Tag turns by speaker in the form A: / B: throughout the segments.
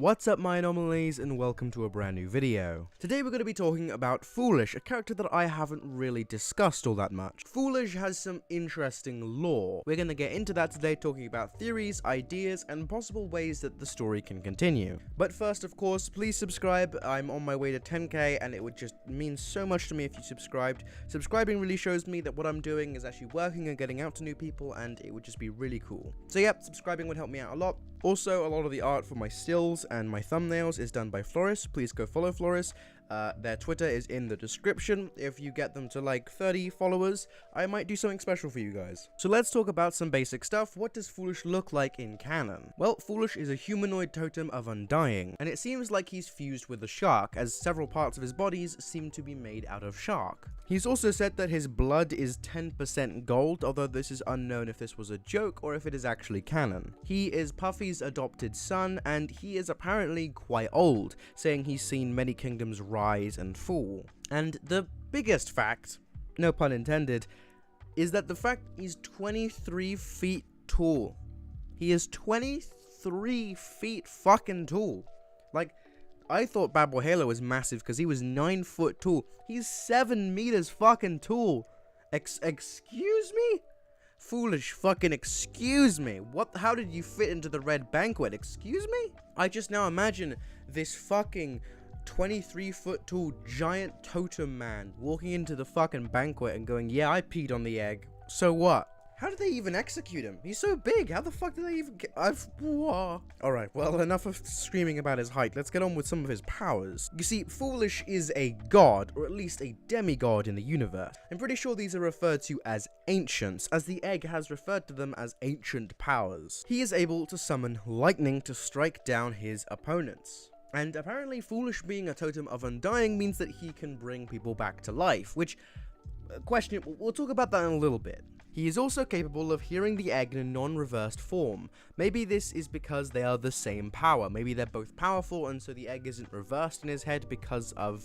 A: What's up my anomalies, and welcome to a brand new video. Today we're going to be talking about Foolish, a character that I haven't really discussed all that much. Foolish has some interesting lore. We're going to get into that today, talking about theories, ideas, and possible ways that the story can continue. But first, of course, please subscribe. I'm on my way to 10k, and it would just mean so much to me if you subscribed. Subscribing really shows me that what I'm doing is actually working and getting out to new people, and it would just be really cool. So yeah, subscribing would help me out a lot. Also, a lot of the art for my stills and my thumbnails is done by Floris. Please go follow Floris. Their Twitter is in the description. If you get them to like 30 followers, I might do something special for you guys. So let's talk about some basic stuff. What does Foolish look like in canon? Well, Foolish is a humanoid totem of undying, and it seems like he's fused with a shark, as several parts of his bodies seem to be made out of shark. He's also said that his blood is 10% gold, although this is unknown if this was a joke or if it is actually canon. He is Puffy's adopted son, and he is apparently quite old, saying he's seen many kingdoms rise and fall. And the biggest fact, no pun intended, is that the fact he's 23 feet tall. He is 23 feet fucking tall. Like, I thought Bad Boy Halo was massive because he was 9 foot tall. He's 7 meters fucking tall. Excuse me? Foolish fucking excuse me. What? How did you fit into the red banquet? Excuse me? I just now imagine this fucking 23 foot tall giant totem man walking into the fucking banquet and going, yeah, I peed on the egg. So what? How did they even execute him? He's so big. How the fuck did they even get... Alright, well, enough of screaming about his height. Let's get on with some of his powers. You see, Foolish is a god, or at least a demigod in the universe. I'm pretty sure these are referred to as ancients, as the egg has referred to them as ancient powers. He is able to summon lightning to strike down his opponents. And apparently, Foolish being a totem of undying means that he can bring people back to life, which... we'll talk about that in a little bit. He is also capable of hearing the egg in a non-reversed form. Maybe this is because they are the same power. Maybe they're both powerful, and so the egg isn't reversed in his head because of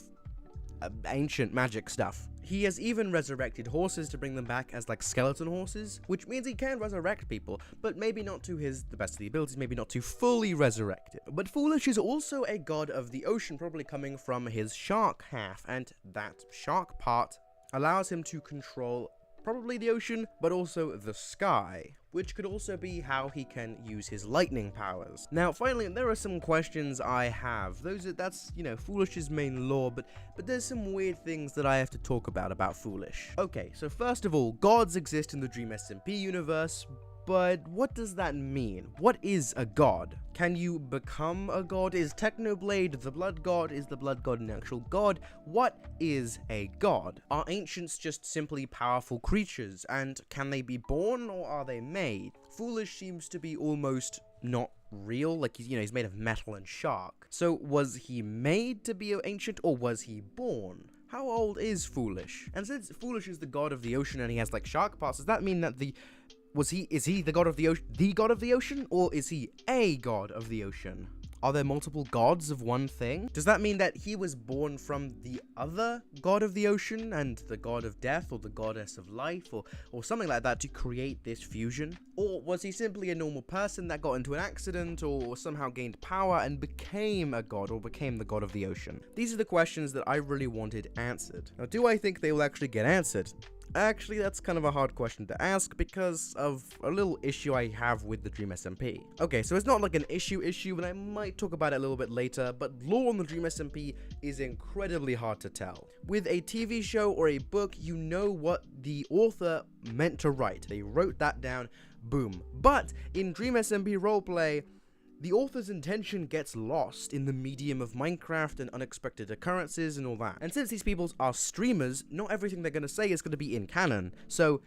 A: ancient magic stuff. He has even resurrected horses to bring them back as like skeleton horses, which means he can resurrect people, but maybe not to the best of the abilities, maybe not to fully resurrect it. But Foolish is also a god of the ocean, probably coming from his shark half, and that shark part allows him to control probably the ocean, but also the sky, which could also be how he can use his lightning powers. Now, finally, there are some questions I have. That's, you know, Foolish's main lore, but there's some weird things that I have to talk about Foolish. Okay, so first of all, gods exist in the Dream SMP universe, but what does that mean? What is a god? Can you become a god? Is Technoblade the blood god? Is the blood god an actual god? What is a god? Are ancients just simply powerful creatures? And can they be born, or are they made? Foolish seems to be almost not real, like he's made of metal and shark. So was he made to be an ancient, or was he born? How old is Foolish? And since Foolish is the god of the ocean and he has like shark parts, does that mean that is he the god of the ocean, or is he a god of the ocean? Are there multiple gods of one thing? Does that mean that he was born from the other god of the ocean and the god of death, or the goddess of life, or something like that, to create this fusion? Or was he simply a normal person that got into an accident, or somehow gained power and became a god, or became the god of the ocean? These are the questions that I really wanted answered. Now, do I think they will actually get answered? Actually, that's kind of a hard question to ask because of a little issue I have with the Dream SMP. Okay, so it's not like an issue, and I might talk about it a little bit later, but lore on the Dream SMP is incredibly hard to tell. With a TV show or a book, you know what the author meant to write. They wrote that down, boom. But in Dream SMP roleplay, the author's intention gets lost in the medium of Minecraft and unexpected occurrences and all that. And since these people are streamers, not everything they're going to say is going to be in canon. So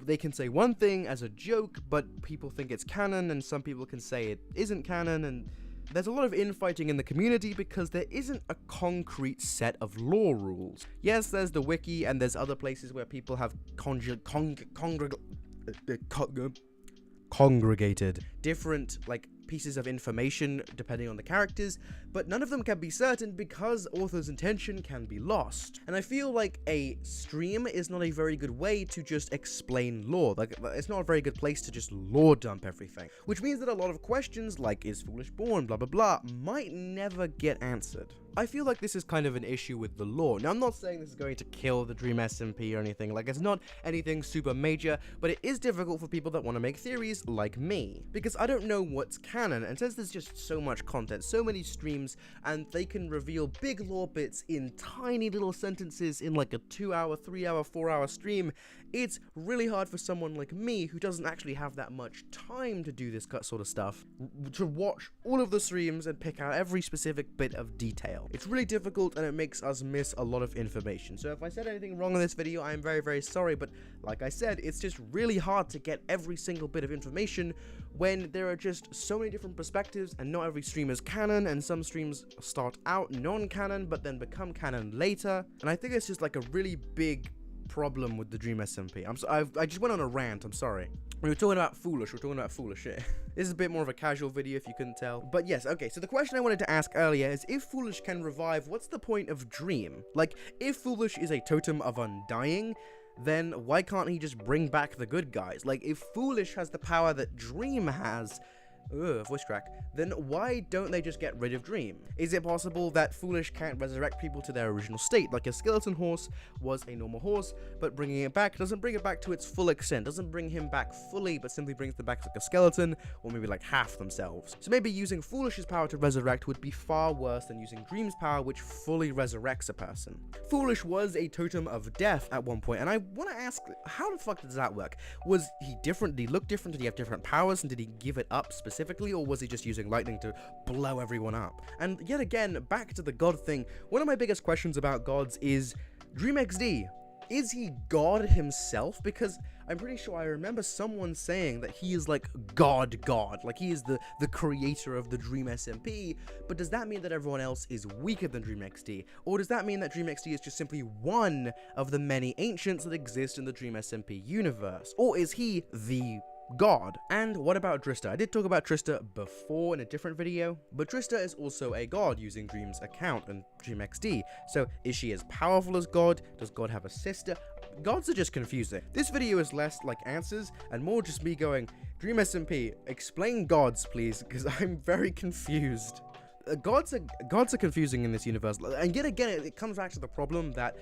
A: they can say one thing as a joke, but people think it's canon, and some people can say it isn't canon, and there's a lot of infighting in the community because there isn't a concrete set of lore rules. Yes, there's the wiki, and there's other places where people have congregated different, like, pieces of information depending on the characters, but none of them can be certain because author's intention can be lost. And I feel like a stream is not a very good way to just explain lore. Like, it's not a very good place to just lore dump everything, which means that a lot of questions like, is Foolish born, blah blah blah, might never get answered. I feel like this is kind of an issue with the lore. Now, I'm not saying this is going to kill the Dream SMP or anything, like, it's not anything super major, but it is difficult for people that want to make theories like me, because I don't know what's canon, and since there's just so much content, so many streams, and they can reveal big lore bits in tiny little sentences in like a 2-hour, 3-hour, 4-hour stream, it's really hard for someone like me, who doesn't actually have that much time to do this sort of stuff, to watch all of the streams and pick out every specific bit of detail. It's really difficult, and it makes us miss a lot of information. So if I said anything wrong in this video, I am very, very sorry, but like I said, it's just really hard to get every single bit of information when there are just so many different perspectives, and not every stream is canon, and some streams start out non-canon, but then become canon later. And I think it's just like a really big problem with the Dream SMP. I just went on a rant, I'm sorry. We were talking about Foolish, This is a bit more of a casual video if you couldn't tell. But yes, okay, so the question I wanted to ask earlier is, if Foolish can revive, what's the point of Dream? Like, if Foolish is a totem of undying, then why can't he just bring back the good guys? Like, if Foolish has the power that Dream has, voice crack, then why don't they just get rid of Dream? Is it possible that Foolish can't resurrect people to their original state, like a skeleton horse was a normal horse, but bringing it back doesn't bring it back to its full extent, doesn't bring him back fully, but simply brings them back like a skeleton, or maybe like half themselves. So maybe using Foolish's power to resurrect would be far worse than using Dream's power, which fully resurrects a person. Foolish was a totem of death at one point, and I want to ask, how the fuck does that work? Was he different? Did he look different? Did he have different powers, and did he give it up specifically, or was he just using lightning to blow everyone up? And yet again, back to the god thing, one of my biggest questions about gods is, Dream XD, is he God himself? Because I'm pretty sure I remember someone saying that he is like God, like he is the creator of the Dream SMP, but does that mean that everyone else is weaker than Dream XD? Or does that mean that Dream XD is just simply one of the many ancients that exist in the Dream SMP universe? Or is he the god? And what about Drista? I did talk about Drista before in a different video, but Drista is also a god using Dream's account and Dream XD. So is she as powerful as God? Does God have a sister? Gods are just confusing. This video is less like answers and more just me going, Dream SMP, explain gods please, because I'm very confused. Gods are confusing in this universe, and yet again it comes back to the problem that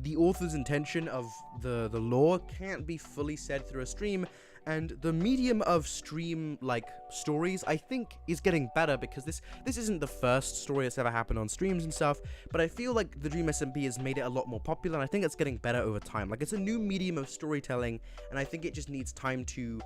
A: the author's intention of the lore can't be fully said through a stream, and the medium of stream-like stories, I think, is getting better, because this isn't the first story that's ever happened on streams and stuff, but I feel like the Dream SMP has made it a lot more popular, and I think it's getting better over time. Like, it's a new medium of storytelling, and I think it just needs time to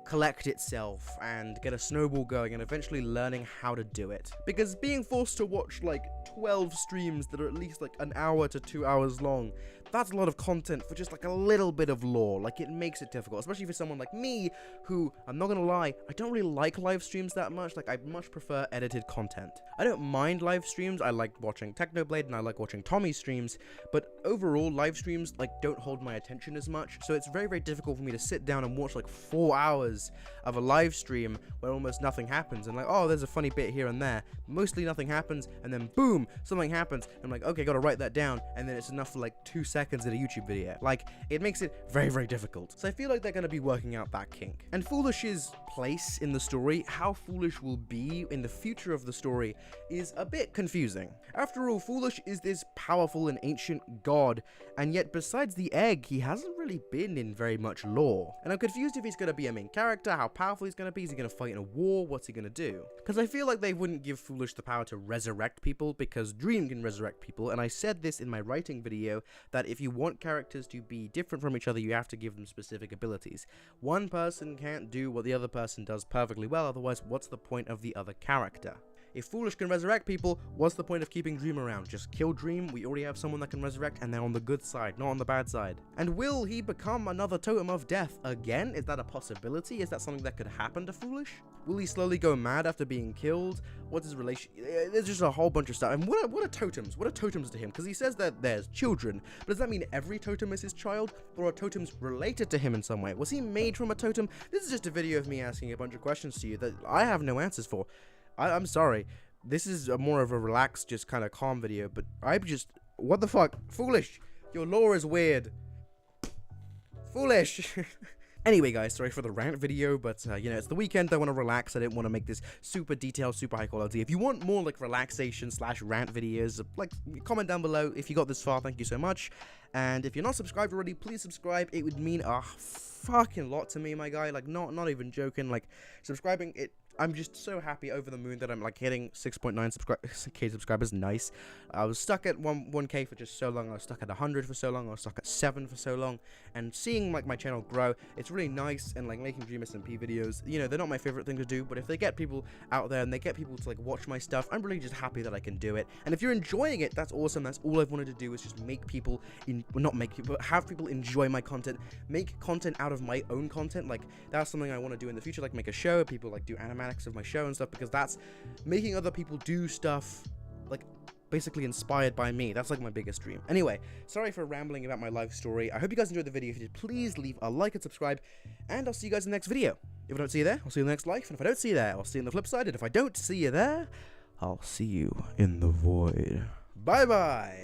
A: collect itself and get a snowball going and eventually learning how to do it. Because being forced to watch like 12 streams that are at least like an hour to 2 hours long, that's a lot of content for just like a little bit of lore. Like, it makes it difficult, especially for someone like me, who, I'm not gonna lie, I don't really like live streams that much. Like, I much prefer edited content. I don't mind live streams, I like watching Technoblade and I like watching Tommy's streams, but overall, live streams like don't hold my attention as much, so it's very, very difficult for me to sit down and watch like 4 hours of a live stream where almost nothing happens, and like, oh, there's a funny bit here and there, mostly nothing happens, and then boom, something happens, and I'm like, okay, gotta write that down, and then it's enough for like 2 seconds in a YouTube video. Like, it makes it very, very difficult. So I feel like they're gonna be working out that kink. And Foolish's place in the story, how Foolish will be in the future of the story, is a bit confusing. After all, Foolish is this powerful and ancient god, and yet besides the egg, he hasn't really been in very much lore. And I'm confused if he's gonna be a main character, how powerful he's gonna be, is he gonna fight in a war, what's he gonna do? Because I feel like they wouldn't give Foolish the power to resurrect people, because Dream can resurrect people, and I said this in my writing video, that if you want characters to be different from each other, you have to give them specific abilities. One person can't do what the other person does perfectly well, otherwise what's the point of the other character? If Foolish can resurrect people, what's the point of keeping Dream around? Just kill Dream, we already have someone that can resurrect, and they're on the good side, not on the bad side. And will he become another totem of death again? Is that a possibility? Is that something that could happen to Foolish? Will he slowly go mad after being killed? What's his relation? There's just a whole bunch of stuff. And what are totems? What are totems to him? Because he says that there's children, but does that mean every totem is his child? Or are totems related to him in some way? Was he made from a totem? This is just a video of me asking a bunch of questions to you that I have no answers for. I'm sorry. This is more of a relaxed, just kind of calm video, but what the fuck? Foolish! Your lore is weird. Foolish! Anyway, guys, sorry for the rant video, but, you know, it's the weekend, I want to relax, I didn't want to make this super detailed, super high quality. If you want more, like, relaxation / rant videos, like, comment down below. If you got this far, thank you so much. And if you're not subscribed already, please subscribe. It would mean a fucking lot to me, my guy. Like, not even joking. Like, subscribing, I'm just so happy, over the moon, that I'm like hitting 6.9k subscribers. Nice. I was stuck at 1k for just so long. I was stuck at 100 for so long. I was stuck at 7 for so long. And seeing like my channel grow, it's really nice. And like making Dream SMP videos, you know, they're not my favorite thing to do, but if they get people out there and they get people to like watch my stuff, I'm really just happy that I can do it. And if you're enjoying it, that's awesome. That's all I've wanted to do, is just make people have people enjoy my content, make content out of my own content. Like, that's something I want to do in the future, like make a show, people like do animatics of my show and stuff, because that's making other people do stuff like basically inspired by me. That's like my biggest dream. Anyway, sorry for rambling about my life story. I hope you guys enjoyed the video. If you did, please leave a like and subscribe, and I'll see you guys in the next video. If I don't see you there, I'll see you in the next life, and if I don't see you there, I'll see you on the flip side, and if I don't see you there, I'll see you in the void. Bye bye.